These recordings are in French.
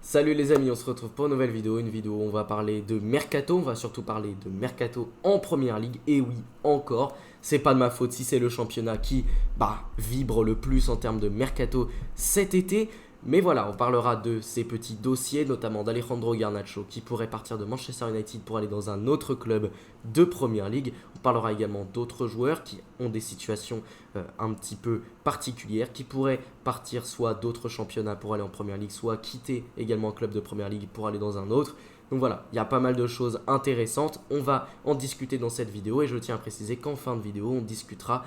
Salut les amis, on se retrouve pour une nouvelle vidéo, où on va parler de Mercato, on va surtout parler de Mercato en Première Ligue, et oui, encore, c'est pas de ma faute si c'est le championnat qui vibre le plus en termes de Mercato cet été, mais voilà, on parlera de ces petits dossiers, notamment d'Alejandro Garnacho qui pourrait partir de Manchester United pour aller dans un autre club de Première Ligue. On parlera également d'autres joueurs qui ont des situations un petit peu particulières, qui pourraient partir soit d'autres championnats pour aller en Première Ligue, soit quitter également un club de Première Ligue pour aller dans un autre. Donc voilà, il y a pas mal de choses intéressantes, on va en discuter dans cette vidéo et je tiens à préciser qu'en fin de vidéo, on discutera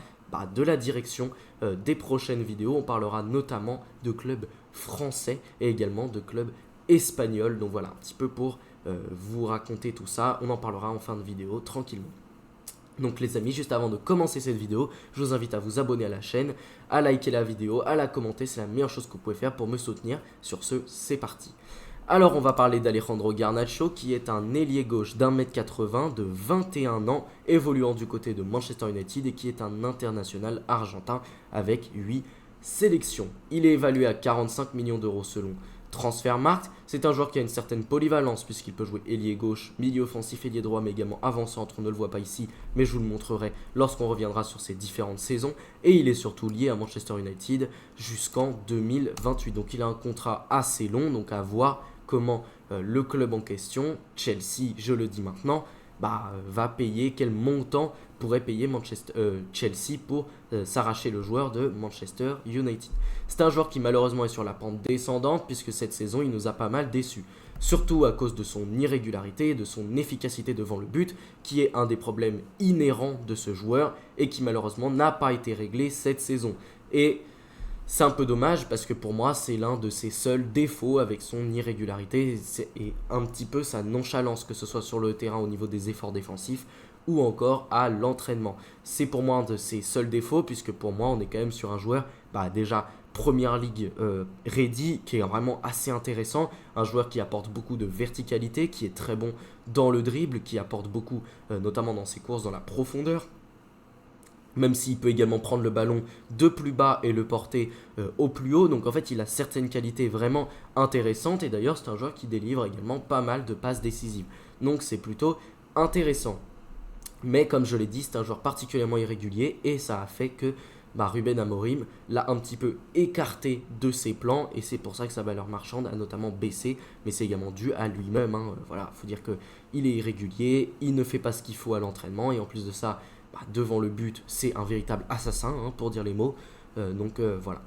de la direction des prochaines vidéos. On parlera notamment de clubs français et également de clubs espagnols. Donc voilà, un petit peu pour vous raconter tout ça. On en parlera en fin de vidéo tranquillement. Donc les amis, juste avant de commencer cette vidéo, je vous invite à vous abonner à la chaîne, à liker la vidéo, à la commenter, c'est la meilleure chose que vous pouvez faire pour me soutenir. Sur ce, c'est parti. Alors on va parler d'Alejandro Garnacho qui est un ailier gauche d'1m80 de 21 ans évoluant du côté de Manchester United et qui est un international argentin avec 8 sélections. Il est évalué à 45 millions d'euros selon Transfermarkt. C'est un joueur qui a une certaine polyvalence puisqu'il peut jouer ailier gauche, milieu offensif, ailier droit mais également avant-centre. On ne le voit pas ici mais je vous le montrerai lorsqu'on reviendra sur ses différentes saisons. Et il est surtout lié à Manchester United jusqu'en 2028. Donc il a un contrat assez long, donc à voir comment le club en question, Chelsea, je le dis maintenant, va payer, quel montant pourrait payer Chelsea pour s'arracher le joueur de Manchester United. C'est un joueur qui malheureusement est sur la pente descendante puisque cette saison il nous a pas mal déçus. Surtout à cause de son irrégularité et de son efficacité devant le but, qui est un des problèmes inhérents de ce joueur et qui malheureusement n'a pas été réglé cette saison. Et c'est un peu dommage parce que pour moi, c'est l'un de ses seuls défauts avec son irrégularité et un petit peu sa nonchalance, que ce soit sur le terrain au niveau des efforts défensifs ou encore à l'entraînement. C'est pour moi un de ses seuls défauts puisque pour moi, on est quand même sur un joueur déjà Première Ligue ready, qui est vraiment assez intéressant, un joueur qui apporte beaucoup de verticalité, qui est très bon dans le dribble, qui apporte beaucoup notamment dans ses courses, dans la profondeur. Même s'il peut également prendre le ballon de plus bas et le porter au plus haut. Donc en fait, il a certaines qualités vraiment intéressantes. Et d'ailleurs, c'est un joueur qui délivre également pas mal de passes décisives. Donc c'est plutôt intéressant. Mais comme je l'ai dit, c'est un joueur particulièrement irrégulier. Et ça a fait que Ruben Amorim l'a un petit peu écarté de ses plans. Et c'est pour ça que sa valeur marchande a notamment baissé. Mais c'est également dû à lui-même. Voilà, il faut dire qu'il est irrégulier. Il ne fait pas ce qu'il faut à l'entraînement. Et en plus de ça, devant le but, c'est un véritable assassin, pour dire les mots. Voilà.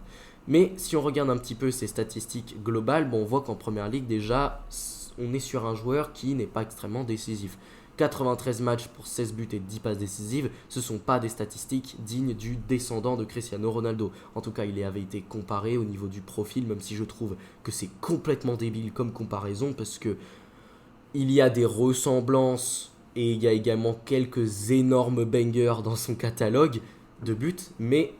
Mais si on regarde un petit peu ses statistiques globales, on voit qu'en Première Ligue, déjà, on est sur un joueur qui n'est pas extrêmement décisif. 93 matchs pour 16 buts et 10 passes décisives, ce ne sont pas des statistiques dignes du descendant de Cristiano Ronaldo. En tout cas, il avait été comparé au niveau du profil, même si je trouve que c'est complètement débile comme comparaison, parce que il y a des ressemblances et il y a également quelques énormes bangers dans son catalogue de buts, mais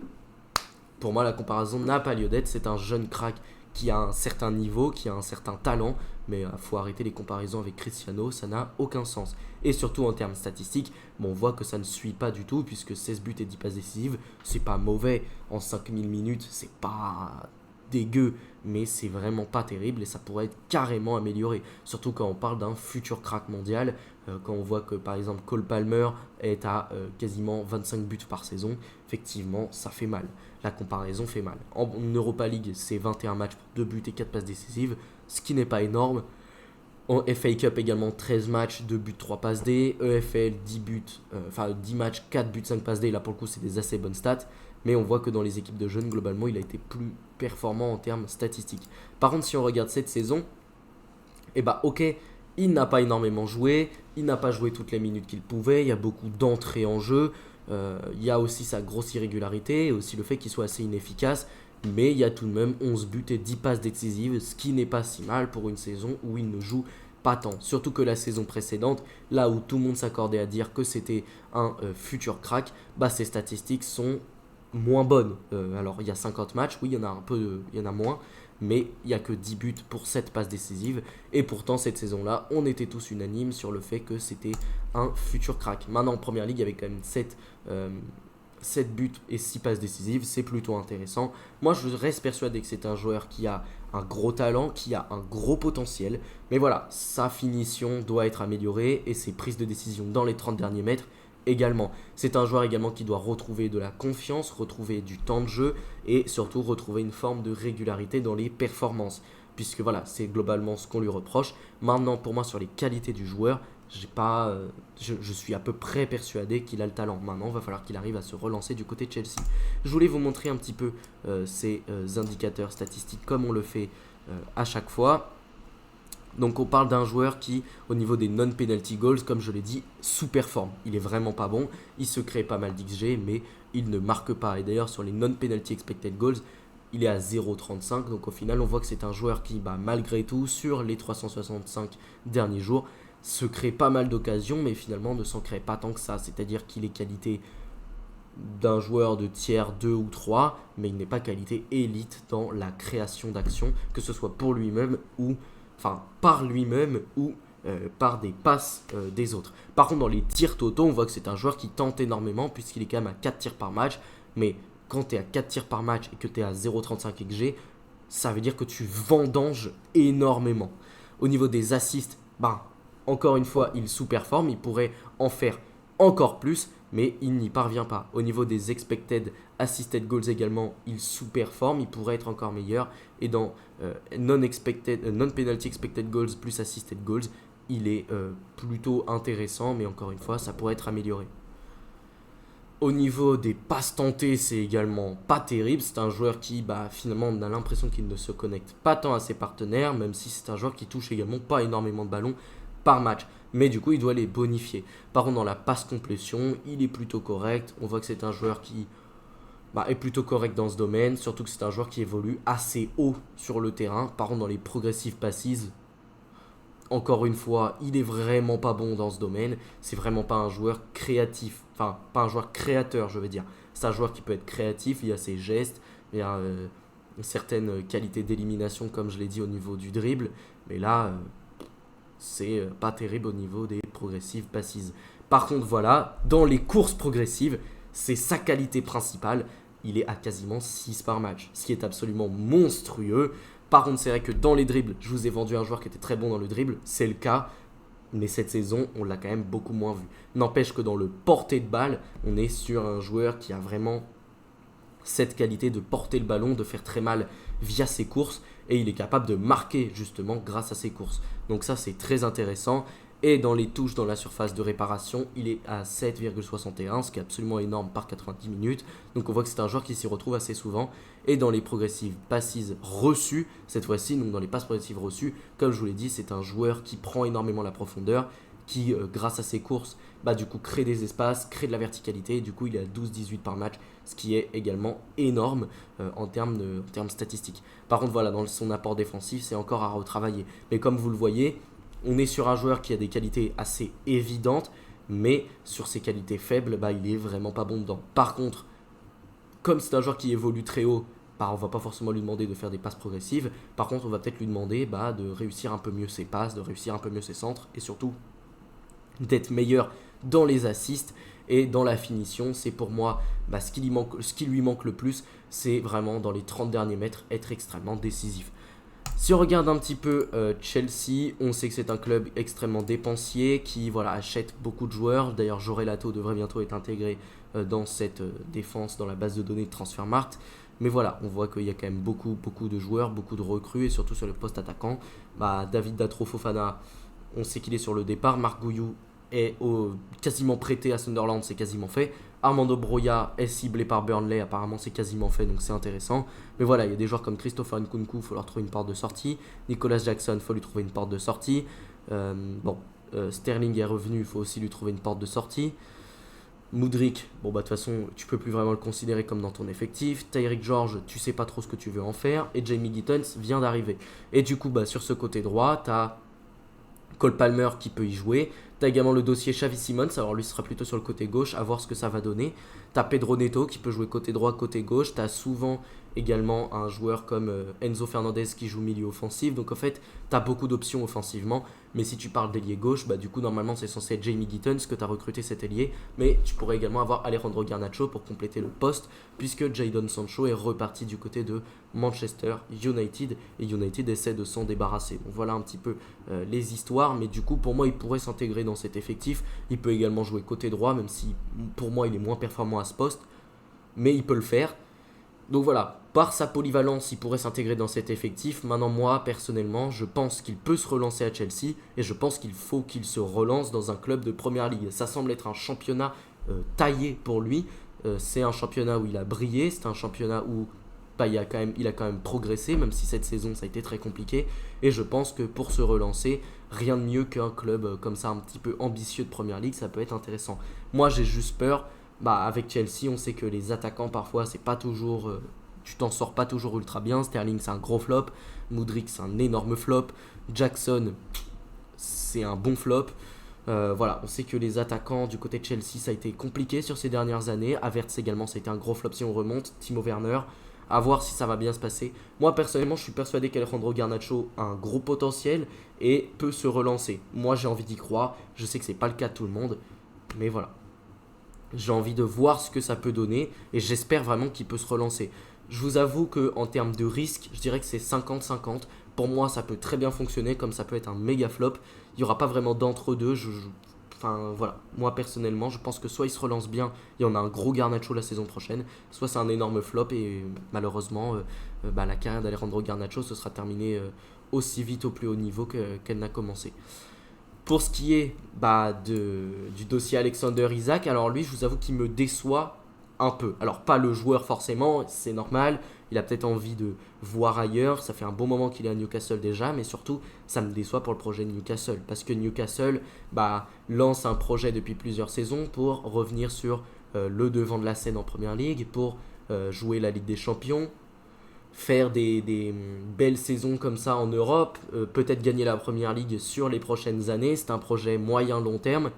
pour moi la comparaison n'a pas lieu d'être. C'est un jeune crack qui a un certain niveau, qui a un certain talent, mais il faut arrêter les comparaisons avec Cristiano, ça n'a aucun sens. Et surtout en termes statistiques, on voit que ça ne suit pas du tout, puisque 16 buts et 10 passes décisives, c'est pas mauvais en 5000 minutes, c'est pas dégueu, mais c'est vraiment pas terrible et ça pourrait être carrément amélioré. Surtout quand on parle d'un futur crack mondial, quand on voit que par exemple Cole Palmer est à quasiment 25 buts par saison, effectivement ça fait mal. La comparaison fait mal. En Europa League, c'est 21 matchs pour 2 buts et 4 passes décisives, ce qui n'est pas énorme. En FA Cup également 13 matchs, 2 buts, 3 passes D. EFL 10 buts, 10 matchs, 4 buts, 5 passes D. Là pour le coup c'est des assez bonnes stats. Mais on voit que dans les équipes de jeunes, globalement, il a été plus performant en termes statistiques. Par contre, si on regarde cette saison, ok, il n'a pas énormément joué, il n'a pas joué toutes les minutes qu'il pouvait, il y a beaucoup d'entrées en jeu, il y a aussi sa grosse irrégularité, et aussi le fait qu'il soit assez inefficace, mais il y a tout de même 11 buts et 10 passes décisives, ce qui n'est pas si mal pour une saison où il ne joue pas tant. Surtout que la saison précédente, là où tout le monde s'accordait à dire que c'était un futur crack, ses statistiques sont moins bonne. Alors il y a 50 matchs, oui il y en a moins, mais il n'y a que 10 buts pour 7 passes décisives. Et pourtant cette saison-là, on était tous unanimes sur le fait que c'était un futur crack. Maintenant en Première Ligue, il y avait quand même 7 buts et 6 passes décisives, c'est plutôt intéressant. Moi je reste persuadé que c'est un joueur qui a un gros talent, qui a un gros potentiel. Mais voilà, sa finition doit être améliorée et ses prises de décision dans les 30 derniers mètres également. C'est un joueur également qui doit retrouver de la confiance, retrouver du temps de jeu et surtout retrouver une forme de régularité dans les performances. Puisque voilà, c'est globalement ce qu'on lui reproche. Maintenant, pour moi, sur les qualités du joueur, je suis à peu près persuadé qu'il a le talent. Maintenant, il va falloir qu'il arrive à se relancer du côté de Chelsea. Je voulais vous montrer un petit peu ces indicateurs statistiques comme on le fait à chaque fois. Donc on parle d'un joueur qui, au niveau des non-penalty goals, comme je l'ai dit, sous-performe. Il est vraiment pas bon, il se crée pas mal d'XG, mais il ne marque pas. Et d'ailleurs, sur les non-penalty expected goals, il est à 0,35. Donc au final, on voit que c'est un joueur qui, malgré tout, sur les 365 derniers jours, se crée pas mal d'occasions, mais finalement ne s'en crée pas tant que ça. C'est-à-dire qu'il est qualité d'un joueur de tiers 2 ou 3, mais il n'est pas qualité élite dans la création d'actions, que ce soit pour lui-même ou... par lui-même ou par des passes des autres. Par contre, dans les tirs totaux, on voit que c'est un joueur qui tente énormément puisqu'il est quand même à 4 tirs par match. Mais quand tu es à 4 tirs par match et que tu es à 0,35 XG, ça veut dire que tu vendanges énormément. Au niveau des assists, encore une fois, il sous-performe. Il pourrait en faire encore plus, mais il n'y parvient pas. Au niveau des expected assisted goals également, il sous-performe, il pourrait être encore meilleur. Et dans non-penalty expected goals plus assisted goals, il est plutôt intéressant, mais encore une fois, ça pourrait être amélioré. Au niveau des passes tentées, c'est également pas terrible. C'est un joueur qui, finalement, on a l'impression qu'il ne se connecte pas tant à ses partenaires, même si c'est un joueur qui touche également pas énormément de ballons par match. Mais du coup, il doit les bonifier. Par contre, dans la passe complétion, il est plutôt correct. On voit que c'est un joueur qui est plutôt correct dans ce domaine. Surtout que c'est un joueur qui évolue assez haut sur le terrain. Par contre, dans les progressive passes, encore une fois, il est vraiment pas bon dans ce domaine. C'est vraiment pas un joueur créatif. Enfin, pas un joueur créateur, je veux dire. C'est un joueur qui peut être créatif via ses gestes, via une certaine qualité d'élimination, comme je l'ai dit, au niveau du dribble. Mais là... c'est pas terrible au niveau des progressive passes. Par contre, voilà, dans les courses progressives, c'est sa qualité principale. Il est à quasiment 6 par match, ce qui est absolument monstrueux. Par contre, c'est vrai que dans les dribbles, je vous ai vendu un joueur qui était très bon dans le dribble, c'est le cas. Mais cette saison, on l'a quand même beaucoup moins vu. N'empêche que dans le porté de balle, on est sur un joueur qui a vraiment cette qualité de porter le ballon, de faire très mal via ses courses, et il est capable de marquer justement grâce à ses courses. Donc ça, c'est très intéressant. Et dans les touches dans la surface de réparation, il est à 7,61, ce qui est absolument énorme par 90 minutes. Donc on voit que c'est un joueur qui s'y retrouve assez souvent. Et dans les progressives passes reçues, cette fois-ci, donc dans les passes progressives reçues, comme je vous l'ai dit, c'est un joueur qui prend énormément la profondeur, qui grâce à ses courses, du coup crée des espaces, crée de la verticalité. Et du coup, il est à 12-18 par match, ce qui est également énorme en termes statistiques. Par contre, voilà, dans son apport défensif, c'est encore à retravailler. Mais comme vous le voyez, on est sur un joueur qui a des qualités assez évidentes, mais sur ses qualités faibles, il est vraiment pas bon dedans. Par contre, comme c'est un joueur qui évolue très haut, on va pas forcément lui demander de faire des passes progressives. Par contre, on va peut-être lui demander de réussir un peu mieux ses passes, de réussir un peu mieux ses centres, et surtout d'être meilleur dans les assists et dans la finition. C'est pour moi ce qui lui manque le plus, c'est vraiment dans les 30 derniers mètres être extrêmement décisif. Si on regarde un petit peu Chelsea, on sait que c'est un club extrêmement dépensier qui achète beaucoup de joueurs. D'ailleurs, Joré Lato devrait bientôt être intégré dans cette défense, dans la base de données de Transfermarkt. Mais voilà, on voit qu'il y a quand même beaucoup de joueurs, beaucoup de recrues, et surtout sur le poste attaquant. David Datro Fofana, on sait qu'il est sur le départ. Marc Gouillou est quasiment prêté à Sunderland, c'est quasiment fait. Armando Broja est ciblé par Burnley, apparemment c'est quasiment fait, donc c'est intéressant. Mais voilà, il y a des joueurs comme Christopher Nkunku, il faut leur trouver une porte de sortie. Nicolas Jackson, il faut lui trouver une porte de sortie. Sterling est revenu, il faut aussi lui trouver une porte de sortie. Mudryk, de toute façon, tu peux plus vraiment le considérer comme dans ton effectif. Tyreek George, tu sais pas trop ce que tu veux en faire. Et Jamie Gittens vient d'arriver. Et du coup, sur ce côté droit, tu as Cole Palmer qui peut y jouer. Tu as également le dossier Xavi Simons, alors lui sera plutôt sur le côté gauche, à voir ce que ça va donner. Tu as Pedro Neto qui peut jouer côté droit, côté gauche. Tu as souvent également un joueur comme Enzo Fernandez qui joue milieu offensif. Donc en fait, tu as beaucoup d'options offensivement. Mais si tu parles d'ailier gauche, bah, du coup, normalement, c'est censé être Jamie Gittens que tu as recruté cet ailier. Mais tu pourrais également avoir Alejandro Garnacho pour compléter le poste, puisque Jadon Sancho est reparti du côté de Manchester United. Et United essaie de s'en débarrasser. Donc voilà un petit peu les histoires. Mais du coup, pour moi, il pourrait s'intégrer dans cet effectif. Il peut également jouer côté droit, même si pour moi, il est moins performant à ce poste. Mais il peut le faire. Donc voilà, par sa polyvalence, il pourrait s'intégrer dans cet effectif. Maintenant, moi, personnellement, je pense qu'il peut se relancer à Chelsea et je pense qu'il faut qu'il se relance dans un club de première ligue. Ça semble être un championnat taillé pour lui. C'est un championnat où il a brillé, c'est un championnat où bah, il a quand même progressé, même si cette saison, ça a été très compliqué. Et je pense que pour se relancer, rien de mieux qu'un club comme ça, un petit peu ambitieux de première ligue, ça peut être intéressant. Moi, j'ai juste peur. Bah, avec Chelsea, on sait que les attaquants, parfois, c'est pas toujours, tu t'en sors pas toujours ultra bien. Sterling, c'est un gros flop. Mudryk, c'est un énorme flop. Jackson, c'est un bon flop. Voilà, on sait que les attaquants du côté de Chelsea, ça a été compliqué sur ces dernières années. Havertz également, ça a été un gros flop si on remonte. Timo Werner, à voir si ça va bien se passer. Moi, personnellement, je suis persuadé qu'Alejandro Garnacho a un gros potentiel et peut se relancer. Moi, j'ai envie d'y croire. Je sais que c'est pas le cas de tout le monde, mais voilà. J'ai envie de voir ce que ça peut donner et j'espère vraiment qu'il peut se relancer. Je vous avoue qu'en termes de risque, je dirais que c'est 50-50. Pour moi, ça peut très bien fonctionner comme ça peut être un méga flop. Il n'y aura pas vraiment d'entre-deux. Enfin voilà, moi personnellement, je pense que soit il se relance bien et on a un gros Garnacho la saison prochaine, soit c'est un énorme flop et malheureusement, la carrière d'Alejandro Garnacho se sera terminée aussi vite au plus haut niveau qu'elle n'a commencé. Pour ce qui est du dossier Alexander Isak, alors lui, je vous avoue qu'il me déçoit un peu. Alors, pas le joueur forcément, c'est normal. Il a peut-être envie de voir ailleurs. Ça fait un bon moment qu'il est à Newcastle déjà, mais surtout, ça me déçoit pour le projet de Newcastle. Parce que Newcastle lance un projet depuis plusieurs saisons pour revenir sur le devant de la scène en Première Ligue, pour jouer la Ligue des Champions, faire des belles saisons comme ça en Europe, peut-être gagner la Première Ligue sur les prochaines années. C'est un projet moyen-long terme.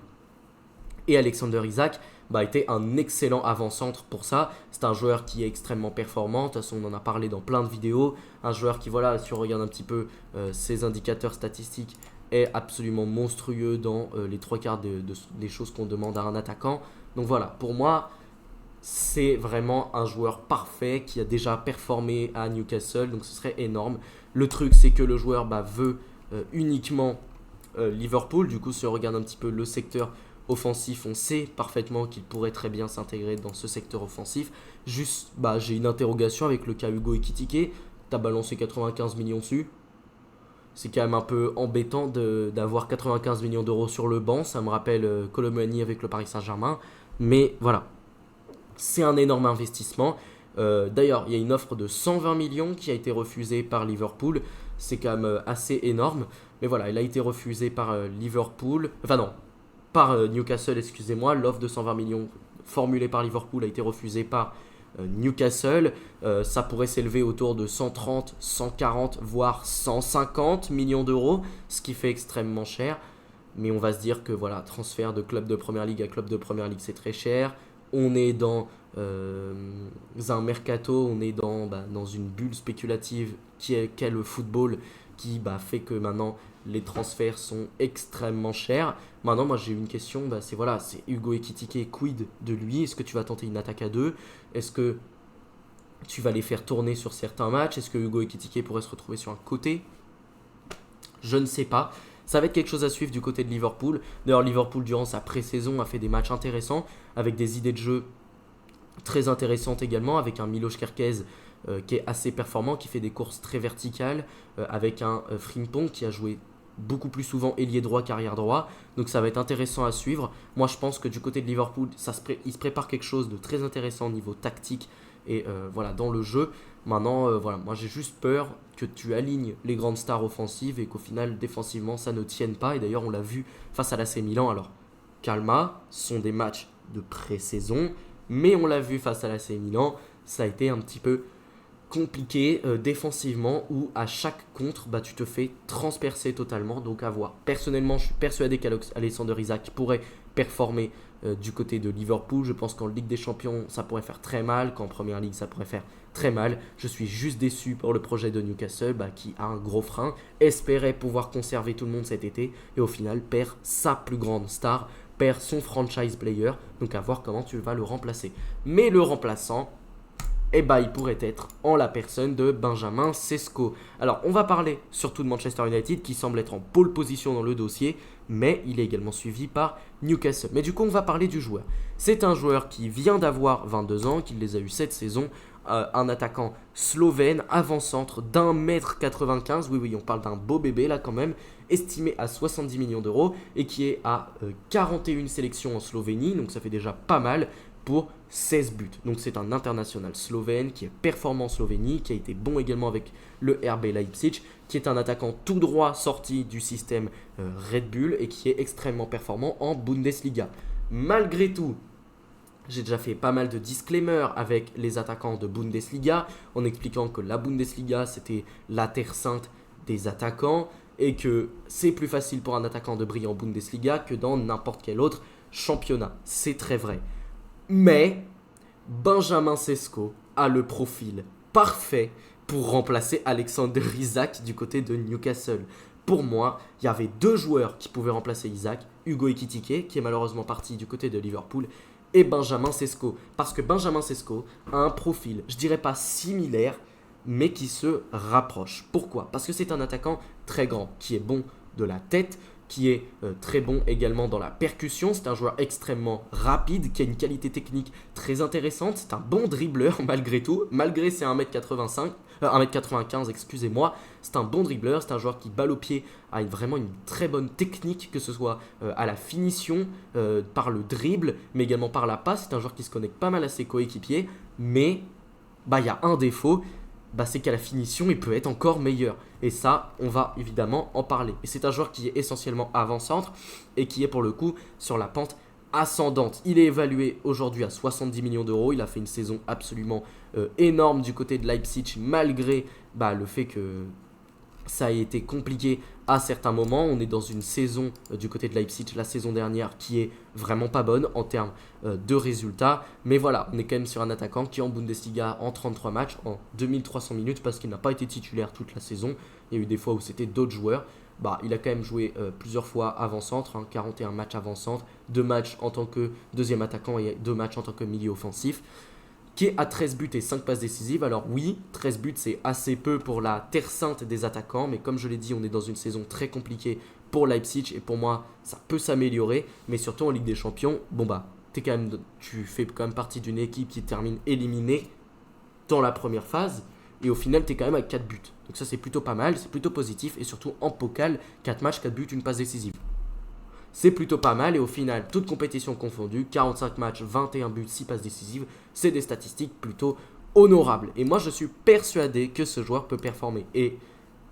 Et Alexander Isak était un excellent avant-centre pour ça. C'est un joueur qui est extrêmement performant. De toute façon, on en a parlé dans plein de vidéos. Un joueur qui, voilà, si on regarde un petit peu ses indicateurs statistiques, est absolument monstrueux dans les trois quarts des choses qu'on demande à un attaquant. Donc voilà, pour moi, c'est vraiment un joueur parfait qui a déjà performé à Newcastle, donc ce serait énorme. Le truc, c'est que le joueur veut uniquement Liverpool. Du coup, si on regarde un petit peu le secteur offensif, on sait parfaitement qu'il pourrait très bien s'intégrer dans ce secteur offensif. Juste, j'ai une interrogation avec le cas Hugo Ekitike. T'as balancé 95 millions dessus. C'est quand même un peu embêtant d'avoir 95 millions d'euros sur le banc. Ça me rappelle Colomani avec le Paris Saint-Germain. Mais voilà, c'est un énorme investissement. D'ailleurs, il y a une offre de 120 millions qui a été refusée par Liverpool. C'est quand même assez énorme. Mais voilà, elle a été refusée par Liverpool. Enfin non, par Newcastle, excusez-moi. L'offre de 120 millions formulée par Liverpool a été refusée par Newcastle. Ça pourrait s'élever autour de 130, 140, voire 150 millions d'euros, ce qui fait extrêmement cher. Mais on va se dire que voilà, transfert de club de première ligue à club de première ligue, c'est très cher. On est dans un mercato, on est dans une bulle spéculative qu'est le football, qui fait que maintenant les transferts sont extrêmement chers. Maintenant, moi j'ai une question, c'est Hugo Ekitike, quid de lui? Est-ce que tu vas tenter une attaque à deux? Est-ce que tu vas les faire tourner sur certains matchs? Est-ce que Hugo Ekitike pourrait se retrouver sur un côté? Je ne sais pas. Ça va être quelque chose à suivre du côté de Liverpool. D'ailleurs, Liverpool, durant sa pré-saison, a fait des matchs intéressants, avec des idées de jeu très intéressantes également, avec un Miloš Kerkez qui est assez performant, qui fait des courses très verticales, avec un Frimpong qui a joué beaucoup plus souvent ailier droit qu'arrière droit. Donc ça va être intéressant à suivre. Moi, je pense que du côté de Liverpool, il se prépare quelque chose de très intéressant au niveau tactique et dans le jeu. Maintenant, moi j'ai juste peur que tu alignes les grandes stars offensives et qu'au final, défensivement, ça ne tienne pas. Et d'ailleurs, on l'a vu face à l'AC Milan. Alors, calma, ce sont des matchs de pré-saison, mais on l'a vu face à l'AC Milan, ça a été un petit peu compliqué défensivement où à chaque contre, bah, tu te fais transpercer totalement. Donc à voir. Personnellement, je suis persuadé qu'Alexander Isak pourrait performer du côté de Liverpool. Je pense qu'en Ligue des Champions, ça pourrait faire très mal. Qu'en Première Ligue, ça pourrait faire très mal. Je suis juste déçu pour le projet de Newcastle qui a un gros frein. Espérait pouvoir conserver tout le monde cet été et au final perd sa plus grande star, perd son franchise player. Donc à voir comment tu vas le remplacer. Mais le remplaçant, il pourrait être en la personne de Benjamin Sesko. Alors, on va parler surtout de Manchester United qui semble être en pole position dans le dossier, mais il est également suivi par Newcastle. Mais du coup, on va parler du joueur. C'est un joueur qui vient d'avoir 22 ans, qui les a eu cette saison, un attaquant slovène, avant-centre d'1m95, oui, on parle d'un beau bébé là quand même, estimé à 70 millions d'euros et qui est à 41 sélections en Slovénie, donc ça fait déjà pas mal pour 16 buts. Donc c'est un international slovène qui est performant en Slovénie, qui a été bon également avec le RB Leipzig, qui est un attaquant tout droit sorti du système Red Bull et qui est extrêmement performant en Bundesliga. Malgré tout, j'ai déjà fait pas mal de disclaimers avec les attaquants de Bundesliga en expliquant que la Bundesliga c'était la terre sainte des attaquants et que c'est plus facile pour un attaquant de briller en Bundesliga que dans n'importe quel autre championnat. C'est très vrai. Mais Benjamin Sesko a le profil parfait pour remplacer Alexander Isak du côté de Newcastle. Pour moi, il y avait deux joueurs qui pouvaient remplacer Isak, Hugo Ekitike, qui est malheureusement parti du côté de Liverpool, et Benjamin Sesko. Parce que Benjamin Sesko a un profil, je dirais pas similaire, mais qui se rapproche. Pourquoi ? Parce que c'est un attaquant très grand, qui est bon de la tête, qui est très bon également dans la percussion. C'est un joueur extrêmement rapide, qui a une qualité technique très intéressante. C'est un bon dribbleur malgré tout, malgré ses 1m95, excusez-moi. C'est un bon dribbleur, c'est un joueur qui balle au pied, a vraiment une très bonne technique, que ce soit à la finition, par le dribble, mais également par la passe. C'est un joueur qui se connecte pas mal à ses coéquipiers, mais il y a un défaut, c'est qu'à la finition, il peut être encore meilleur. Et ça, on va évidemment en parler. Et c'est un joueur qui est essentiellement avant-centre et qui est pour le coup sur la pente ascendante. Il est évalué aujourd'hui à 70 millions d'euros. Il a fait une saison absolument énorme du côté de Leipzig, malgré le fait que ça a été compliqué à certains moments. On est dans une saison du côté de Leipzig, la saison dernière, qui est vraiment pas bonne en termes de résultats. Mais voilà, on est quand même sur un attaquant qui en Bundesliga en 33 matchs, en 2300 minutes, parce qu'il n'a pas été titulaire toute la saison. Il y a eu des fois où c'était d'autres joueurs. Il a quand même joué plusieurs fois avant-centre, 41 matchs avant-centre, 2 matchs en tant que deuxième attaquant et 2 matchs en tant que milieu offensif, qui est à 13 buts et 5 passes décisives. Alors oui, 13 buts c'est assez peu pour la terre sainte des attaquants, mais comme je l'ai dit, on est dans une saison très compliquée pour Leipzig et pour moi, ça peut s'améliorer, mais surtout en Ligue des Champions, tu fais quand même partie d'une équipe qui termine éliminée dans la première phase et au final, tu es quand même à 4 buts. Donc ça, c'est plutôt pas mal, c'est plutôt positif et surtout en pokal, 4 matchs, 4 buts, une passe décisive. C'est plutôt pas mal et au final, toute compétition confondue, 45 matchs, 21 buts, 6 passes décisives, c'est des statistiques plutôt honorables. Et moi, je suis persuadé que ce joueur peut performer. Et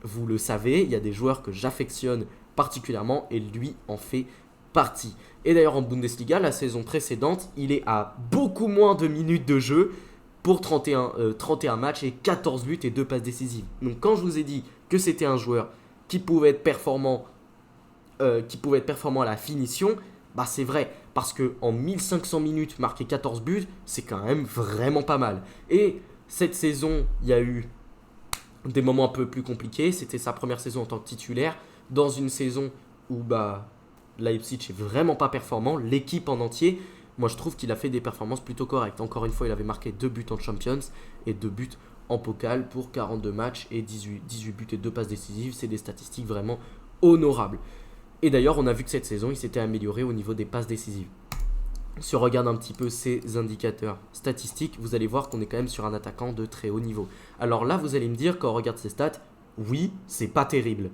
vous le savez, il y a des joueurs que j'affectionne particulièrement et lui en fait partie. Et d'ailleurs, en Bundesliga, la saison précédente, il est à beaucoup moins de minutes de jeu pour 31 matchs et 14 buts et 2 passes décisives. Donc quand je vous ai dit que c'était un joueur qui pouvait être performant à la finition, c'est vrai, parce qu'en 1500 minutes, marquer 14 buts, c'est quand même vraiment pas mal. Et cette saison, il y a eu des moments un peu plus compliqués. C'était sa première saison en tant que titulaire, dans une saison où Leipzig est vraiment pas performant, l'équipe en entier. Moi, je trouve qu'il a fait des performances plutôt correctes. Encore une fois, il avait marqué 2 buts en Champions et 2 buts en pokal pour 42 matchs et 18 buts et 2 passes décisives. C'est des statistiques vraiment honorables. Et d'ailleurs, on a vu que cette saison, il s'était amélioré au niveau des passes décisives. Si on regarde un petit peu ces indicateurs statistiques, vous allez voir qu'on est quand même sur un attaquant de très haut niveau. Alors là, vous allez me dire, quand on regarde ces stats, oui, c'est pas terrible.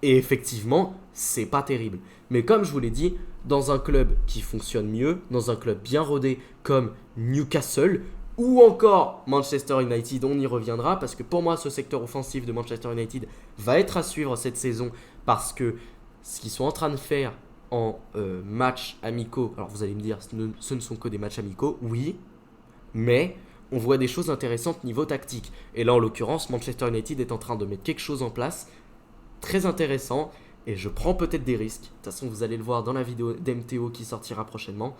Et effectivement, c'est pas terrible. Mais comme je vous l'ai dit, dans un club qui fonctionne mieux, dans un club bien rodé comme Newcastle, ou encore Manchester United, on y reviendra, parce que pour moi, ce secteur offensif de Manchester United va être à suivre cette saison, parce que ce qu'ils sont en train de faire en matchs amicaux, alors vous allez me dire, ce ne sont que des matchs amicaux, oui, mais on voit des choses intéressantes niveau tactique. Et là, en l'occurrence, Manchester United est en train de mettre quelque chose en place, très intéressant, et je prends peut-être des risques. De toute façon, vous allez le voir dans la vidéo d'MTO qui sortira prochainement.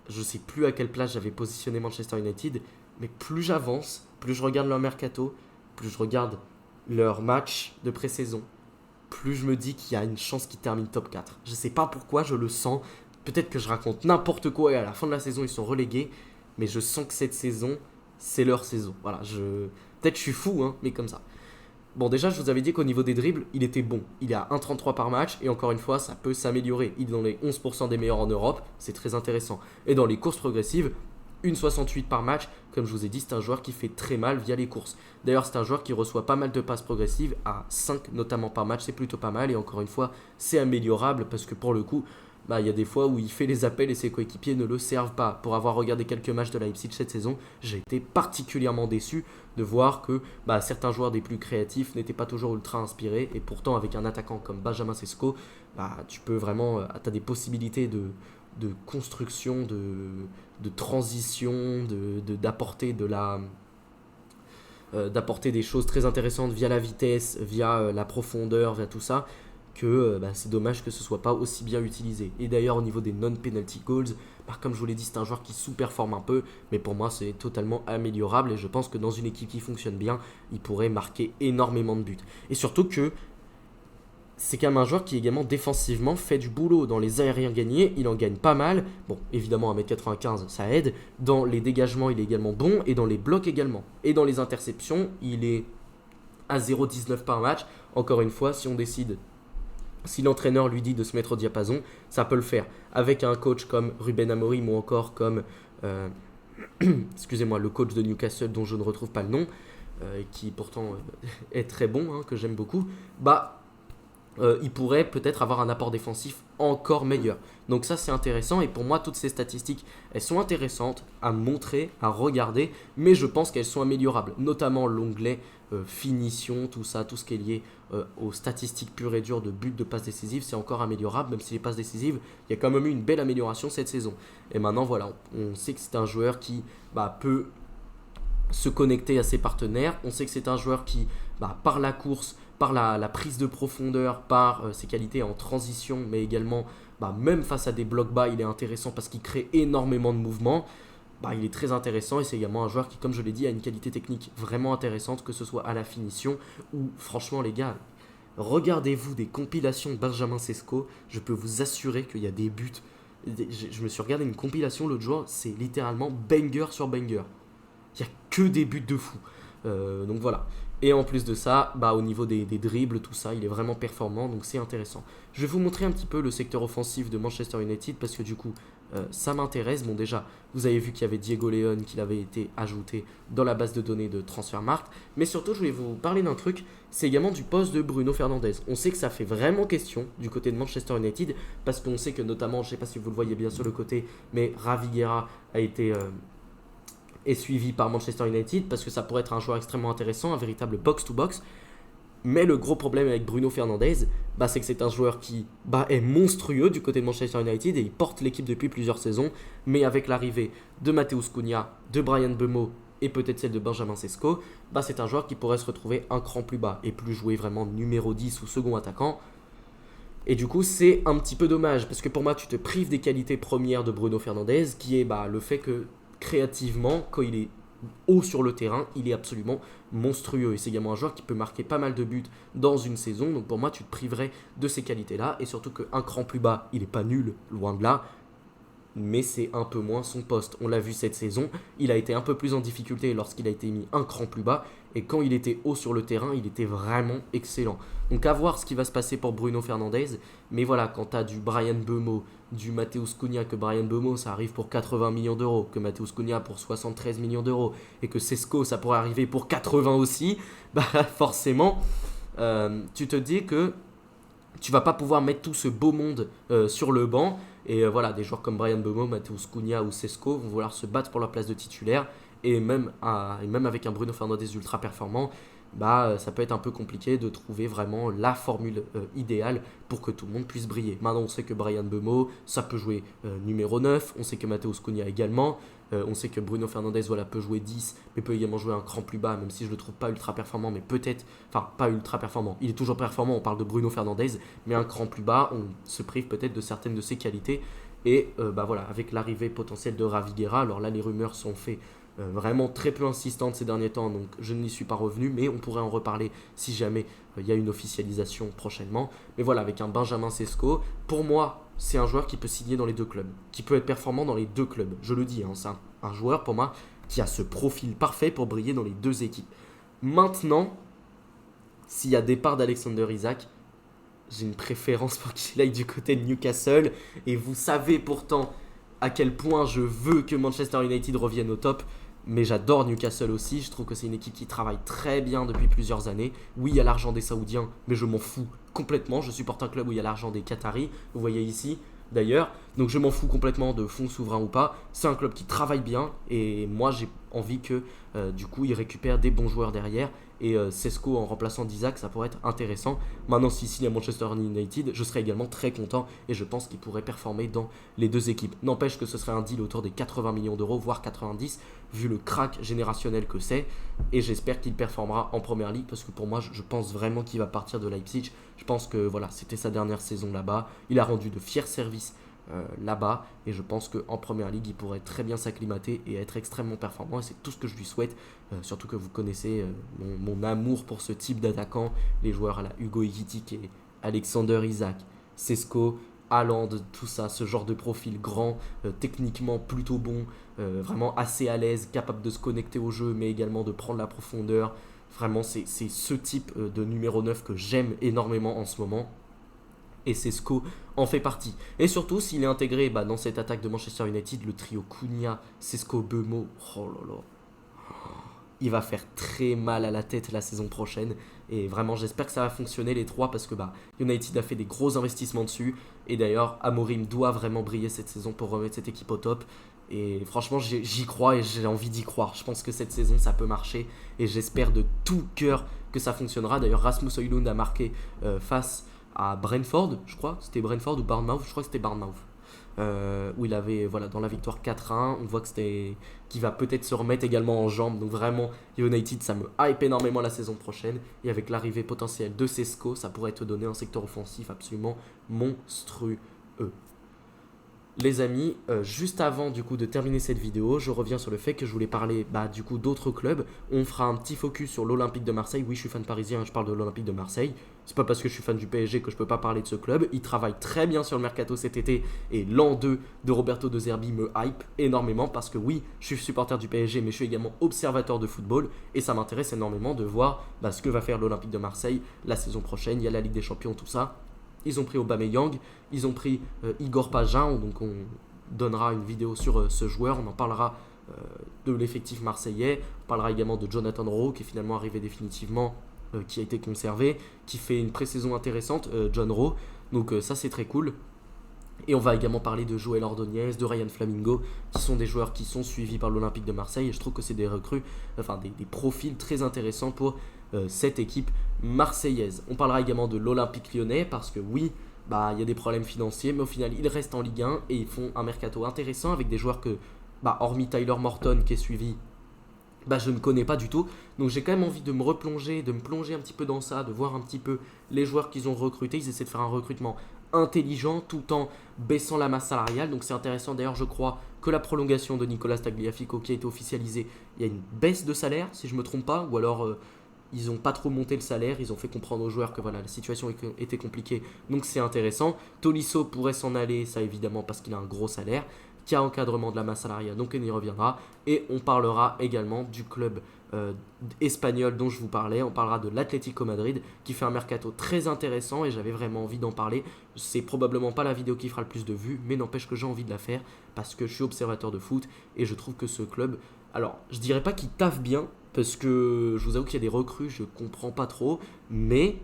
Je sais plus à quelle place j'avais positionné Manchester United, mais plus j'avance, plus je regarde leur mercato, plus je regarde leur match de pré-saison, plus je me dis qu'il y a une chance qu'ils terminent top 4. Je sais pas pourquoi, je le sens. Peut-être que je raconte n'importe quoi et à la fin de la saison, ils sont relégués, mais je sens que cette saison, c'est leur saison. Voilà, peut-être je suis fou, hein, mais comme ça. Bon, déjà, je vous avais dit qu'au niveau des dribbles, il était bon. Il est à 1,33 par match, et encore une fois, ça peut s'améliorer. Il est dans les 11% des meilleurs en Europe, c'est très intéressant. Et dans les courses progressives, 1,68 par match, comme je vous ai dit, c'est un joueur qui fait très mal via les courses. D'ailleurs, c'est un joueur qui reçoit pas mal de passes progressives, à 5 notamment par match, c'est plutôt pas mal. Et encore une fois, c'est améliorable, parce que pour le coup, il y a des fois où il fait les appels et ses coéquipiers ne le servent pas. Pour avoir regardé quelques matchs de Leipzig cette saison, j'ai été particulièrement déçu de voir que certains joueurs des plus créatifs n'étaient pas toujours ultra inspirés. Et pourtant, avec un attaquant comme Benjamin Sesko, tu peux vraiment, tu as des possibilités de construction, de transition, d'apporter d'apporter des choses très intéressantes via la vitesse, via la profondeur, via tout ça, que c'est dommage que ce soit pas aussi bien utilisé. Et d'ailleurs, au niveau des non-penalty goals, comme je vous l'ai dit, c'est un joueur qui sous-performe un peu, mais pour moi, c'est totalement améliorable et je pense que dans une équipe qui fonctionne bien, il pourrait marquer énormément de buts. Et surtout que c'est quand même un joueur qui également défensivement fait du boulot. Dans les aériens gagnés, il en gagne pas mal. Bon, évidemment, 1m95, ça aide. Dans les dégagements, il est également bon. Et dans les blocs également. Et dans les interceptions, il est à 0,19 par match. Encore une fois, si l'entraîneur lui dit de se mettre au diapason, ça peut le faire. Avec un coach comme Ruben Amorim ou encore comme excusez-moi, le coach de Newcastle dont je ne retrouve pas le nom, qui pourtant est très bon, hein, que j'aime beaucoup, il pourrait peut-être avoir un apport défensif encore meilleur. Donc ça, c'est intéressant. Et pour moi, toutes ces statistiques, elles sont intéressantes à montrer, à regarder, mais je pense qu'elles sont améliorables. Notamment l'onglet finition, tout ça, tout ce qui est lié aux statistiques pures et dures de buts, de passes décisives, c'est encore améliorable. Même si les passes décisives, il y a quand même eu une belle amélioration cette saison. Et maintenant, voilà, on sait que c'est un joueur qui peut se connecter à ses partenaires. On sait que c'est un joueur qui, par la course, par la prise de profondeur, par ses qualités en transition, mais également, même face à des blocs bas, il est intéressant parce qu'il crée énormément de mouvements. Il est très intéressant et c'est également un joueur qui, comme je l'ai dit, a une qualité technique vraiment intéressante, que ce soit à la finition ou, franchement, les gars, regardez-vous des compilations de Benjamin Sesko, je peux vous assurer qu'il y a des buts. Je me suis regardé une compilation l'autre jour, c'est littéralement banger sur banger. Il n'y a que des buts de fou. Donc voilà. Et en plus de ça, au niveau des dribbles, tout ça, il est vraiment performant, donc c'est intéressant. Je vais vous montrer un petit peu le secteur offensif de Manchester United, parce que du coup, ça m'intéresse. Bon, déjà, vous avez vu qu'il y avait Diego León qui avait été ajouté dans la base de données de Transfermarkt. Mais surtout, je voulais vous parler d'un truc, c'est également du poste de Bruno Fernandes. On sait que ça fait vraiment question du côté de Manchester United, parce qu'on sait que notamment, je ne sais pas si vous le voyez bien sur le côté, mais Ravi Guerra a été... est suivi par Manchester United parce que ça pourrait être un joueur extrêmement intéressant, un véritable box-to-box. Mais le gros problème avec Bruno Fernandes, c'est que c'est un joueur qui est monstrueux du côté de Manchester United et il porte l'équipe depuis plusieurs saisons. Mais avec l'arrivée de Matheus Cunha, de Bryan Mbeumo et peut-être celle de Benjamin Sesko, c'est un joueur qui pourrait se retrouver un cran plus bas et plus jouer vraiment numéro 10 ou second attaquant. Et du coup, c'est un petit peu dommage parce que pour moi, tu te prives des qualités premières de Bruno Fernandes, qui est le fait que créativement, quand il est haut sur le terrain, il est absolument monstrueux. Et c'est également un joueur qui peut marquer pas mal de buts dans une saison. Donc pour moi, tu te priverais de ces qualités-là. Et surtout qu'un cran plus bas, il n'est pas nul, loin de là. Mais c'est un peu moins son poste. On l'a vu cette saison, il a été un peu plus en difficulté lorsqu'il a été mis un cran plus bas. Et quand il était haut sur le terrain, il était vraiment excellent. Donc à voir ce qui va se passer pour Bruno Fernandes. Mais voilà, quand tu as du Bryan Mbeumo, du Matheus Cunha, que Bryan Mbeumo ça arrive pour 80 millions d'euros, que Matheus Cunha pour 73 millions d'euros, et que Sesko ça pourrait arriver pour 80 aussi, forcément, tu te dis que tu vas pas pouvoir mettre tout ce beau monde sur le banc. Et voilà, des joueurs comme Bryan Mbeumo, Matheus Cunha ou Sesko vont vouloir se battre pour leur place de titulaire. Et même avec un Bruno Fernandes ultra performant, ça peut être un peu compliqué de trouver vraiment la formule idéale pour que tout le monde puisse briller. Maintenant, on sait que Bryan Mbeumo, ça peut jouer numéro 9. On sait que Matheus Cunha également. On sait que Bruno Fernandes voilà, peut jouer 10, mais peut également jouer un cran plus bas, même si je le trouve pas ultra performant, mais peut-être, enfin pas ultra performant, il est toujours performant, on parle de Bruno Fernandes, mais un cran plus bas, on se prive peut-être de certaines de ses qualités. Et voilà, avec l'arrivée potentielle de Raviguera, alors là les rumeurs sont faites vraiment très peu insistantes ces derniers temps, donc je n'y suis pas revenu, mais on pourrait en reparler si jamais il y a une officialisation prochainement. Mais voilà, avec un Benjamin Sesko, pour moi, c'est un joueur qui peut signer dans les deux clubs, qui peut être performant dans les deux clubs. Je le dis, hein, c'est un joueur pour moi qui a ce profil parfait pour briller dans les deux équipes. Maintenant, s'il y a départ d'Alexander Isak, j'ai une préférence pour qu'il aille du côté de Newcastle. Et vous savez pourtant à quel point je veux que Manchester United revienne au top. Mais j'adore Newcastle aussi. Je trouve que c'est une équipe qui travaille très bien depuis plusieurs années. Oui, il y a l'argent des Saoudiens, mais je m'en fous complètement. Je supporte un club où il y a l'argent des Qataris. Vous voyez ici, d'ailleurs. Donc je m'en fous complètement de fonds souverains ou pas. C'est un club qui travaille bien. Et moi, j'ai envie que, du coup, il récupère des bons joueurs derrière. Et Sesko en remplaçant d'Isaac, ça pourrait être intéressant. Maintenant, s'il signe à Manchester United, je serais également très content et je pense qu'il pourrait performer dans les deux équipes. N'empêche que ce serait un deal autour des 80 millions d'euros, voire 90, vu le crack générationnel que c'est. Et j'espère qu'il performera en première ligue parce que pour moi, je pense vraiment qu'il va partir de Leipzig. Je pense que voilà, c'était sa dernière saison là-bas. Il a rendu de fiers services là-bas et je pense qu'en première ligue il pourrait très bien s'acclimater et être extrêmement performant et c'est tout ce que je lui souhaite, surtout que vous connaissez mon amour pour ce type d'attaquant, les joueurs à la Hugo Ekitike, Alexander Isak, Sesko, Haaland, tout ça, ce genre de profil grand, techniquement plutôt bon, vraiment assez à l'aise, capable de se connecter au jeu mais également de prendre la profondeur. Vraiment c'est ce type de numéro 9 que j'aime énormément en ce moment. Et Sesko en fait partie. Et surtout, s'il est intégré dans cette attaque de Manchester United, le trio Cunha, Sesko, Bemo, oh là là, il va faire très mal à la tête la saison prochaine. Et vraiment, j'espère que ça va fonctionner les trois parce que United a fait des gros investissements dessus. Et d'ailleurs, Amorim doit vraiment briller cette saison pour remettre cette équipe au top. Et franchement, j'y crois et j'ai envie d'y croire. Je pense que cette saison, ça peut marcher. Et j'espère de tout cœur que ça fonctionnera. D'ailleurs, Rasmus Højlund a marqué face à Brentford, je crois, c'était Brentford ou Bournemouth, je crois que c'était Bournemouth, où il avait, voilà, dans la victoire 4-1, on voit que qu'il va peut-être se remettre également en jambes, donc vraiment, United, ça me hype énormément la saison prochaine, et avec l'arrivée potentielle de Sesko, ça pourrait te donner un secteur offensif absolument monstrueux. Les amis, juste avant du coup de terminer cette vidéo, je reviens sur le fait que je voulais parler du coup d'autres clubs. On fera un petit focus sur l'Olympique de Marseille. Oui, je suis fan parisien, je parle de l'Olympique de Marseille. C'est pas parce que je suis fan du PSG que je peux pas parler de ce club. Il travaille très bien sur le mercato cet été et l'an 2 de Roberto De Zerbi me hype énormément parce que oui, je suis supporter du PSG mais je suis également observateur de football et ça m'intéresse énormément de voir ce que va faire l'Olympique de Marseille la saison prochaine. Il y a la Ligue des Champions, tout ça. Ils ont pris Aubameyang, ils ont pris Igor Pagin, donc on donnera une vidéo sur ce joueur, on en parlera de l'effectif marseillais, on parlera également de Jonathan Rowe qui est finalement arrivé définitivement, qui a été conservé, qui fait une pré-saison intéressante, John Rowe, donc ça c'est très cool. Et on va également parler de Joël Ordonez, de Ryan Flamingo, qui sont des joueurs qui sont suivis par l'Olympique de Marseille. Et je trouve que c'est des recrues, enfin des profils très intéressants pour cette équipe marseillaise. On parlera également de l'Olympique lyonnais, parce que oui, il y a des problèmes financiers, mais au final, ils restent en Ligue 1 et ils font un mercato intéressant avec des joueurs que, hormis Tyler Morton qui est suivi, je ne connais pas du tout. Donc j'ai quand même envie de me replonger, de me plonger un petit peu dans ça, de voir un petit peu les joueurs qu'ils ont recrutés. Ils essaient de faire un recrutement intelligent tout en baissant la masse salariale. Donc c'est intéressant. D'ailleurs, je crois que la prolongation de Nicolas Tagliafico qui a été officialisée, il y a une baisse de salaire, si je ne me trompe pas, ou alors ils n'ont pas trop monté le salaire. Ils ont fait comprendre aux joueurs que la situation était compliquée. Donc c'est intéressant. Tolisso pourrait s'en aller, ça évidemment, parce qu'il a un gros salaire, qui a encadrement de la masse salariale, donc on y reviendra. Et on parlera également du club espagnol dont je vous parlais. On parlera de l'Atlético Madrid qui fait un mercato très intéressant et j'avais vraiment envie d'en parler. C'est probablement pas la vidéo qui fera le plus de vues, mais n'empêche que j'ai envie de la faire parce que je suis observateur de foot et je trouve que ce club, alors je dirais pas qu'il taffe bien parce que je vous avoue qu'il y a des recrues, je comprends pas trop, mais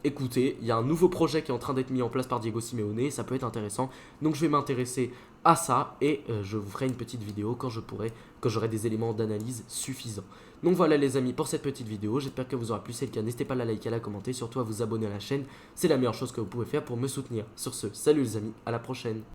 écoutez, il y a un nouveau projet qui est en train d'être mis en place par Diego Simeone et ça peut être intéressant. Donc je vais m'intéresser à ça et je vous ferai une petite vidéo quand j'aurai des éléments d'analyse suffisants. Donc voilà les amis pour cette petite vidéo, j'espère que vous aura plu, c'est le cas, n'hésitez pas à la liker, à la commenter, surtout à vous abonner à la chaîne, c'est la meilleure chose que vous pouvez faire pour me soutenir. Sur ce, salut les amis, à la prochaine.